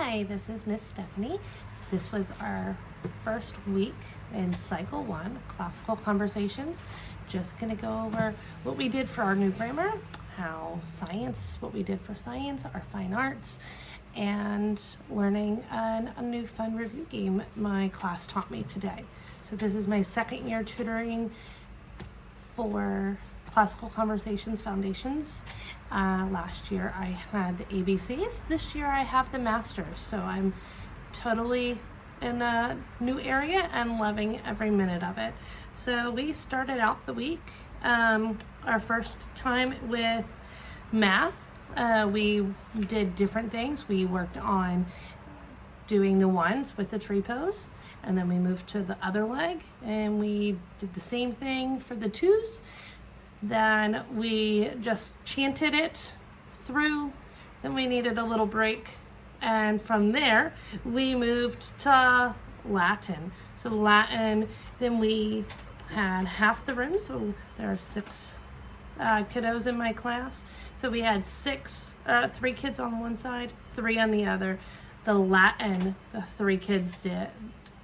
Hi, this is Miss Stephanie. This was our first week in Cycle 1, Classical Conversations. Just going to go over what we did for our new grammar, what we did for science, our fine arts, and learning a new fun review game my class taught me today. So this is my second year tutoring for Classical Conversations Foundations. Last year I had the ABCs. This year I have the Masters. So I'm totally in a new area and loving every minute of it. So we started out the week, our first time with math. We did different things. We worked on doing the ones with the tree pose, and then we moved to the other leg and we did the same thing for the twos. Then we just chanted it through. Then we needed a little break, and from there we moved to Latin. So Latin, then we had half the room, so there are 6 kiddos in my class. So we had 3 kids on one side, 3 on the other. The 3 kids did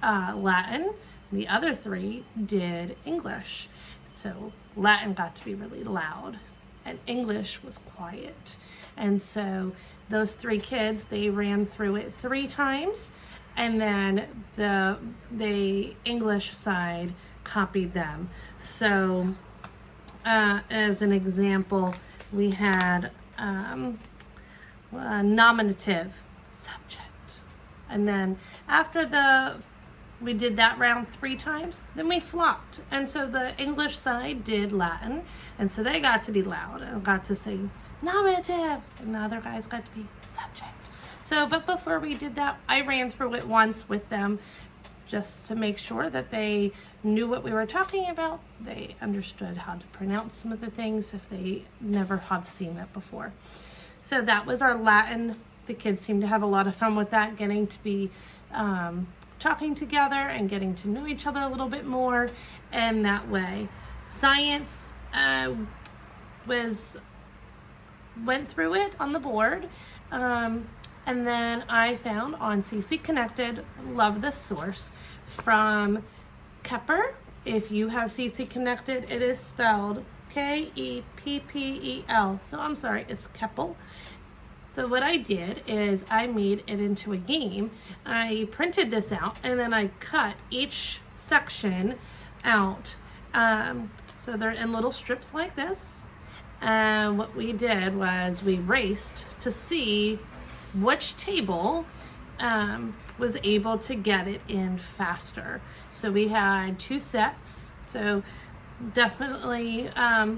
Latin, the other 3 did English. So Latin got to be really loud and English was quiet. And so those 3 kids, they ran through it 3 times, and then the English side copied them. So as an example, we had a nominative subject, and then after we did that round 3 times, then we flopped. And so the English side did Latin, and so they got to be loud and got to sing nominative, and the other guys got to be subject. So, but before we did that, I ran through it once with them just to make sure that they knew what we were talking about. They understood how to pronounce some of the things if they never have seen that before. So that was our Latin. The kids seemed to have a lot of fun with that, getting to be talking together and getting to know each other a little bit more in that way. Science went through it on the board, and then I found on CC Connected, love this source, from Kepper. If you have CC Connected, it is spelled Keppel. So I'm sorry, it's Keppel. So what I did is I made it into a game. I printed this out and then I cut each section out. So they're in little strips like this. And what we did was we raced to see which table was able to get it in faster. So we had 2 sets. So definitely a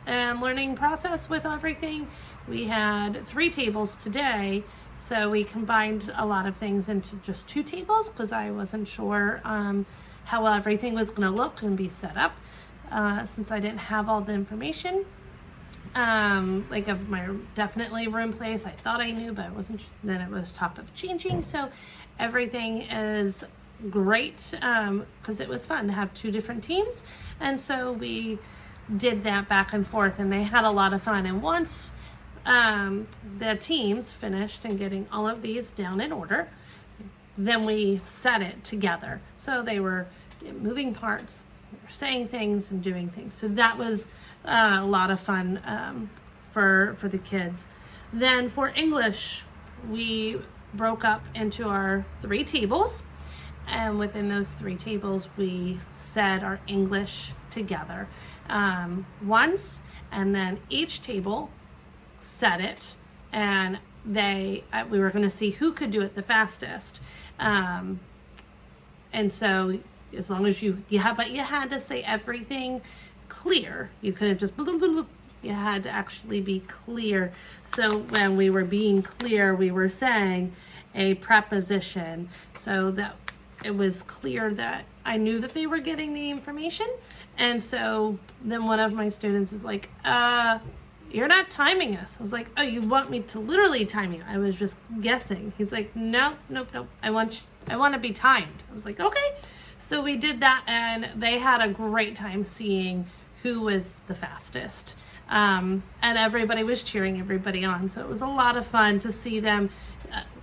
learning process with everything. We had 3 tables today, so we combined a lot of things into just 2 tables because I wasn't sure how everything was going to look and be set up since I didn't have all the information. Like of my definitely room place, I thought I knew, but I wasn't. Then it was top of changing, so everything is great because it was fun to have 2 different teams, and so we did that back and forth, and they had a lot of fun. And once the teams finished and getting all of these down in order, then we set it together. So they were moving parts, they were saying things and doing things. So that was a lot of fun for the kids. Then for English, we broke up into our 3 tables, and within those 3 tables we said our English together once, and then each table said it, and we were going to see who could do it the fastest. And so as long as you had to say everything clear. You couldn't just boop, boop, boop. You had to actually be clear. So when we were being clear, we were saying a preposition so that it was clear that I knew that they were getting the information. And so then one of my students is like, you're not timing us. I was like, oh, you want me to literally time you? I was just guessing. He's like, nope. I want to be timed. I was like, okay. So we did that, and they had a great time seeing who was the fastest. And everybody was cheering everybody on. So it was a lot of fun to see them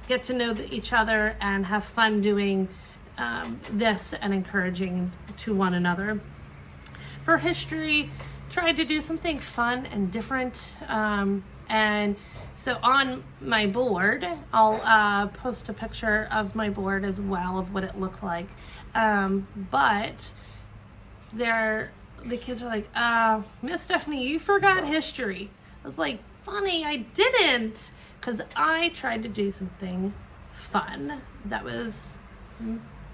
get to know each other and have fun doing this and encouraging to one another. For history, tried to do something fun and different. And so on my board, I'll post a picture of my board as well of what it looked like. But the kids were like, Miss Stephanie, you forgot history. I was like, funny, I didn't, because I tried to do something fun that was,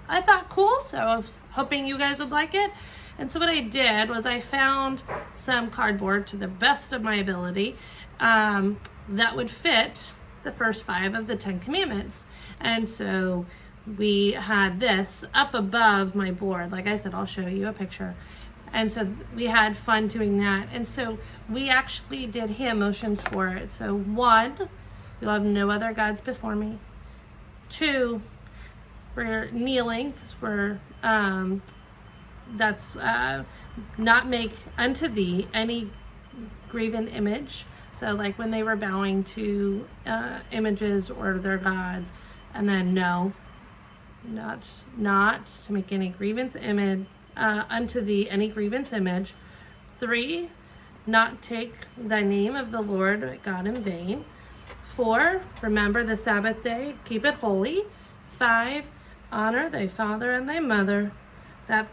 I thought, cool, so I was hoping you guys would like it. And so what I did was I found some cardboard to the best of my ability that would fit the first 5 of the 10 commandments. And so we had this up above my board. Like I said, I'll show you a picture. And so we had fun doing that. And so we actually did hand motions for it. So 1, you'll have no other gods before me. 2, we're kneeling, because we're, that's not make unto thee any graven image. So like when they were bowing to images or their gods. And then no, not to make any grievance image, unto thee any grievance image. 3, not take thy name of the Lord God in vain. 4, remember the Sabbath day, keep it holy. 5, honor thy father and thy mother, that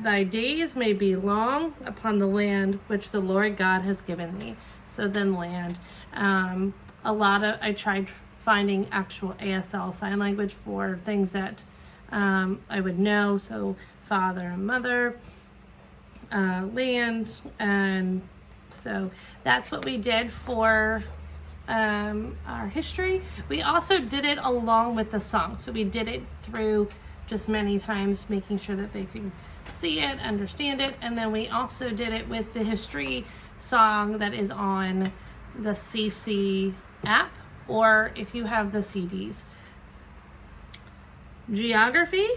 thy days may be long upon the land which the Lord God has given thee. So then land. I tried finding actual ASL sign language for things that I would know. So father and mother, land, and so that's what we did for our history. We also did it along with the song. So we did it through just many times, making sure that they could see it, understand it, and then we also did it with the history song that is on the CC app, or if you have the CDs. Geography,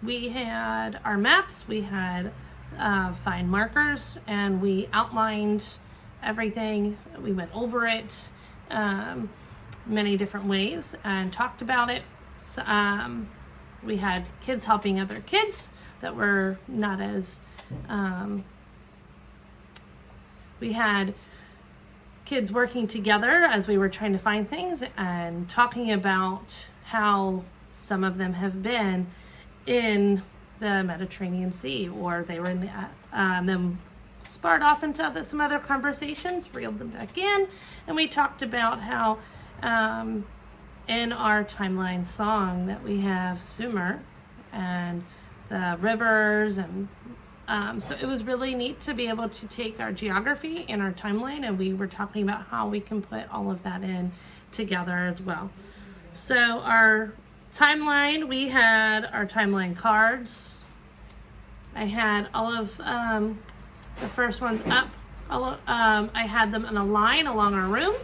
we had our maps, we had fine markers, and we outlined everything. We went over it many different ways and talked about it. So, we had kids helping other kids that were not as, we had kids working together as we were trying to find things and talking about how some of them have been in the Mediterranean Sea, or they were in the, them sparred off into some other conversations, reeled them back in, and we talked about how in our timeline song that we have Sumer and the rivers, and so it was really neat to be able to take our geography and our timeline, and we were talking about how we can put all of that in together as well. So our timeline, we had our timeline cards. I had all of the first ones up. I had them in a line along our room.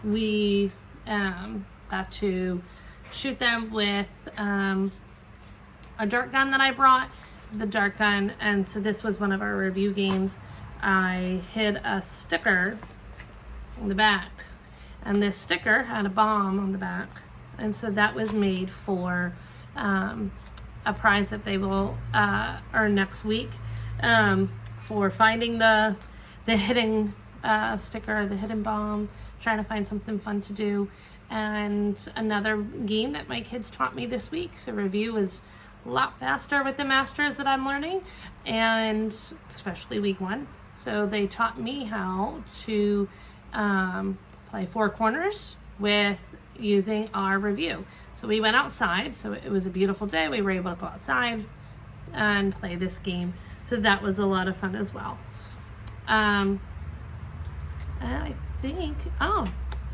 We got to shoot them with a dart gun that I brought, the dart gun, and so this was one of our review games. I hid a sticker on the back, and this sticker had a bomb on the back, and so that was made for a prize that they will earn next week for finding the hidden sticker, the hidden bomb, trying to find something fun to do. And another game that my kids taught me this week. So review is a lot faster with the masters that I'm learning, and especially week 1. So they taught me how to play 4 corners with using our review. So we went outside. So it was a beautiful day. We were able to go outside and play this game. So that was a lot of fun as well. And I think,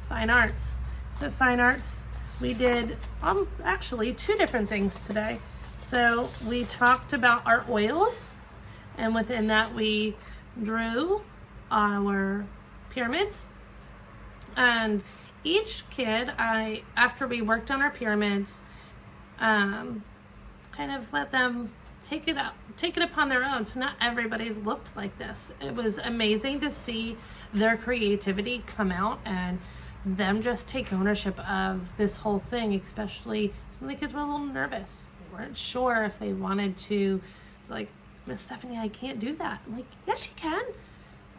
fine arts. So fine arts, we did actually 2 different things today. So we talked about our oils, and within that we drew our pyramids. And each kid, after we worked on our pyramids, kind of let them take it upon their own. So not everybody's looked like this. It was amazing to see their creativity come out and them just take ownership of this whole thing, especially some of the kids were a little nervous. They weren't sure if they wanted to, like, Miss Stephanie, I can't do that. I'm like, yes, you can.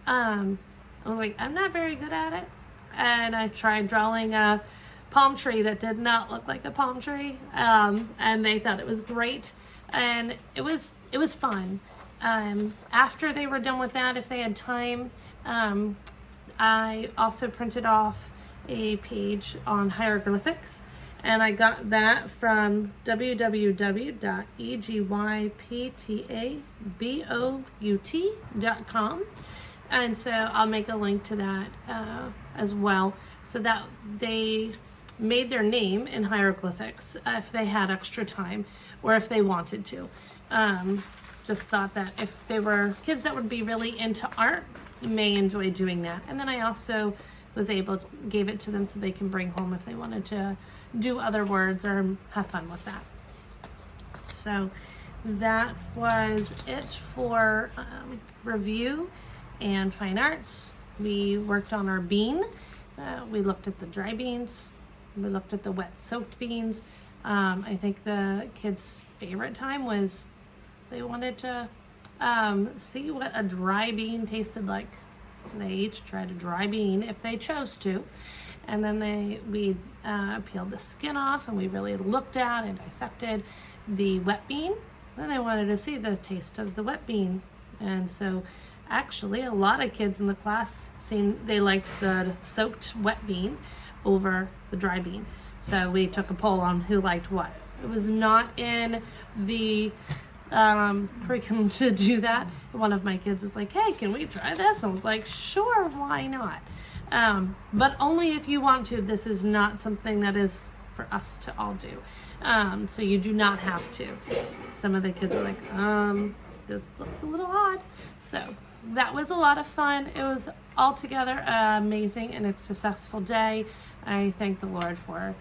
I was like, I'm not very good at it. And I tried drawing a palm tree that did not look like a palm tree. And they thought it was great. And it was fun. After they were done with that, if they had time, I also printed off a page on hieroglyphics, and I got that from www.egyptabout.com, and so I'll make a link to that as well, so that they made their name in hieroglyphics if they had extra time or if they wanted to. Just thought that if they were kids that would be really into art, may enjoy doing that. And then I also gave it to them so they can bring home if they wanted to do other words or have fun with that. So that was it for review and fine arts. We worked on our bean. We looked at the dry beans. We looked at the wet soaked beans. I think the kids' favorite time was they wanted to see what a dry bean tasted like. So they each tried a dry bean if they chose to. And then we peeled the skin off, and we really looked at and dissected the wet bean. Then they wanted to see the taste of the wet bean. And so actually a lot of kids in the class they liked the soaked wet bean over the dry bean. So we took a poll on who liked what. It was not in the curriculum to do that. One of my kids was like, hey, can we try this? I was like, sure, why not? But only if you want to. This is not something that is for us to all do. So you do not have to. Some of the kids are like, this looks a little odd. So that was a lot of fun. It was altogether amazing and a successful day. I thank the Lord for